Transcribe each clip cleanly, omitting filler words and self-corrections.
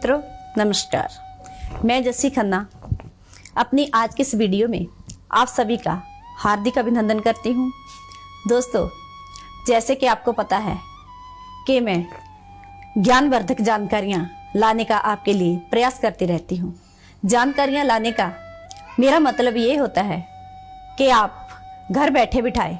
मित्रों नमस्कार, मैं जस्सी खन्ना अपनी आज के इस वीडियो में आप सभी का हार्दिक अभिनंदन करती हूँ। दोस्तों, जैसे कि आपको पता है कि मैं ज्ञानवर्धक जानकारियाँ लाने का आपके लिए प्रयास करती रहती हूँ। जानकारियाँ लाने का मेरा मतलब ये होता है कि आप घर बैठे बिठाए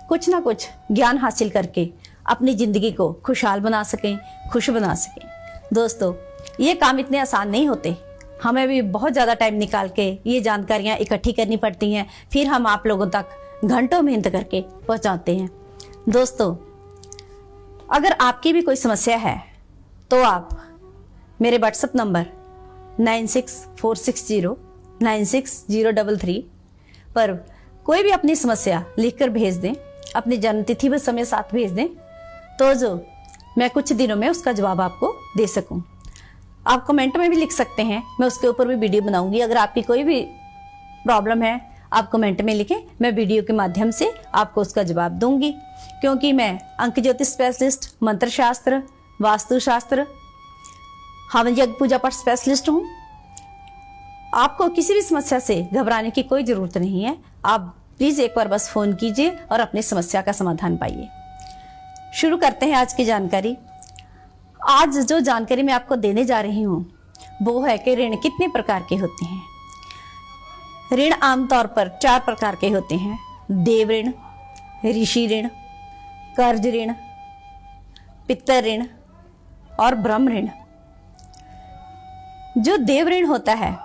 कुछ ना कुछ ज्ञान हासिल करके अपनी ज़िंदगी को खुशहाल बना सकें, खुश बना सकें। दोस्तों, ये काम इतने आसान नहीं होते, हमें भी बहुत ज़्यादा टाइम निकाल के ये जानकारियाँ इकट्ठी करनी पड़ती हैं, फिर हम आप लोगों तक घंटों मेहनत करके पहुँचाते हैं। दोस्तों, अगर आपकी भी कोई समस्या है तो आप मेरे व्हाट्सएप नंबर 9646096033 पर कोई भी अपनी समस्या लिखकर भेज दें, अपनी जन्मतिथि व समय साथ भेज दें, तो जो मैं कुछ दिनों में उसका जवाब आपको दे सकूं। आप कमेंट में भी लिख सकते हैं, मैं उसके ऊपर भी वीडियो बनाऊंगी। अगर आपकी कोई भी प्रॉब्लम है आप कमेंट में लिखें, मैं वीडियो के माध्यम से आपको उसका जवाब दूंगी। क्योंकि मैं अंक ज्योतिष स्पेशलिस्ट, मंत्र शास्त्र, वास्तुशास्त्र, हवन यज्ञ पूजा पाठ स्पेशलिस्ट हूँ। आपको किसी भी समस्या से घबराने की कोई ज़रूरत नहीं है। आप प्लीज़ एक बार बस फ़ोन कीजिए और अपनी समस्या का समाधान पाइए। शुरू करते हैं आज की जानकारी। आज जो जानकारी मैं आपको देने जा रही हूँ वो है कि ऋण कितने प्रकार के होते हैं। ऋण आमतौर पर 4 प्रकार के होते हैं: देव ऋण, ऋषि ऋण, कर्ज ऋण, पितर ऋण और ब्रह्म ऋण। जो देव ऋण होता है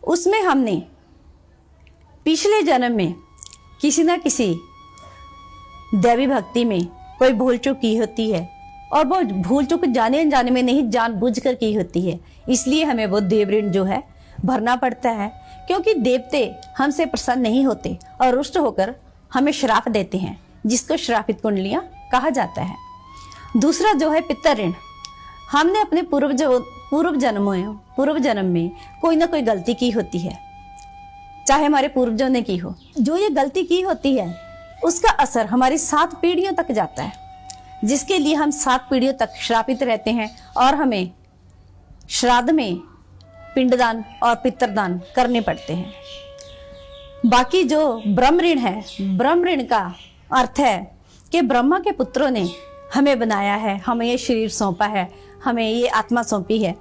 उसमें हमने पिछले जन्म में किसी न किसी दैवी भक्ति में कोई भूल चूक की होती है, और वो भूल चूक जाने अनजाने में नहीं, जानबूझकर की होती है। इसलिए हमें वो देव ऋण जो है भरना पड़ता है, क्योंकि देवते हमसे प्रसन्न नहीं होते और रुष्ट होकर हमें श्राप देते हैं, जिसको श्रापित कुंडलियां कहा जाता है। दूसरा जो है पितर ऋण। हमने अपने पूर्व जन्म में कोई ना कोई गलती की होती है, चाहे हमारे पूर्वजों ने की हो। जो ये गलती की होती है उसका असर हमारी 7 पीढ़ियों तक जाता है, जिसके लिए हम 7 पीढ़ियों तक श्रापित रहते हैं और हमें श्राद्ध में पिंडदान और पितरदान करने पड़ते हैं। बाकी जो ब्रह्म ऋण है, ब्रह्म ऋण का अर्थ है कि ब्रह्मा के पुत्रों ने हमें बनाया है, हमें ये शरीर सौंपा है, हमें ये आत्मा सौंपी है,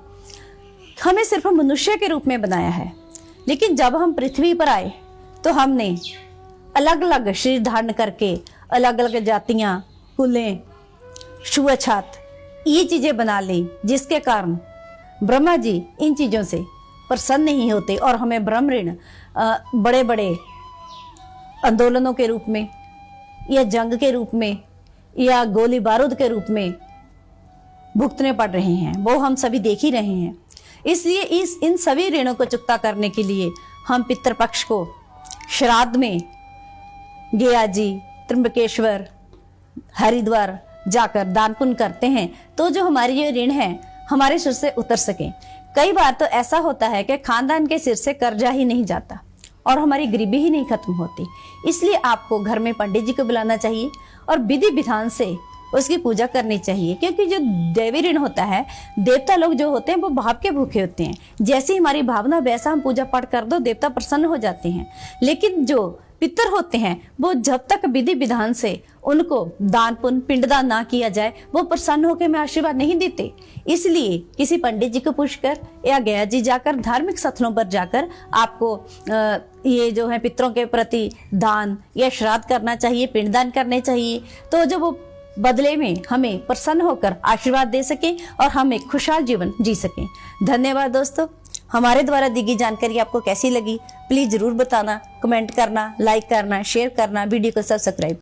हमें सिर्फ मनुष्य के रूप में बनाया है। लेकिन जब हम पृथ्वी पर आए तो हमने अलग अलग शरीर धारण करके अलग अलग जातियाँ, कुलें, छुआछात ये चीज़ें बना ली, जिसके कारण ब्रह्मा जी इन चीज़ों से प्रसन्न नहीं होते और हमें ब्रह्म ऋण बड़े बड़े आंदोलनों के रूप में या जंग के रूप में या गोली बारूद के रूप में भुगतने पड़ रहे हैं। वो हम सभी देख ही रहे हैं। इसलिए इन सभी ऋणों को चुकता करने के लिए हम पितृपक्ष को श्राद्ध में गया जी, त्र्यंबकेश्वर, हरिद्वार जाकर दान पुण्य करते हैं, तो जो हमारे ये ऋण है हमारे सिर से उतर सके। कई बार तो ऐसा होता है कि खानदान के सिर से कर्जा ही नहीं जाता और हमारी गरीबी ही नहीं खत्म होती। इसलिए आपको घर में पंडित जी को बुलाना चाहिए और विधि विधान से उसकी पूजा करनी चाहिए। क्योंकि जो देवी ऋण होता है, देवता लोग जो होते हैं वो भाव के भूखे होते हैं। जैसी हमारी भावना वैसा हम पूजा पाठ कर दो, देवता प्रसन्न हो जाते हैं। लेकिन जो पितर होते हैं वो जब तक विधि विधान से उनको दान पुण्य पिंडदान ना किया जाए वो प्रसन्न होकर हमें आशीर्वाद नहीं देते। इसलिए किसी पंडित जी को पूछकर या गया जी जाकर, धार्मिक स्थलों पर जाकर आपको ये जो है पितरों के प्रति दान या श्राद्ध करना चाहिए, पिंडदान करने चाहिए, तो जो वो बदले में हमें प्रसन्न होकर आशीर्वाद दे सके और हम एक खुशहाल जीवन जी सकें। धन्यवाद दोस्तों। हमारे द्वारा दी गई जानकारी आपको कैसी लगी प्लीज़ ज़रूर बताना, कमेंट करना, लाइक करना, शेयर करना, वीडियो को सब्सक्राइब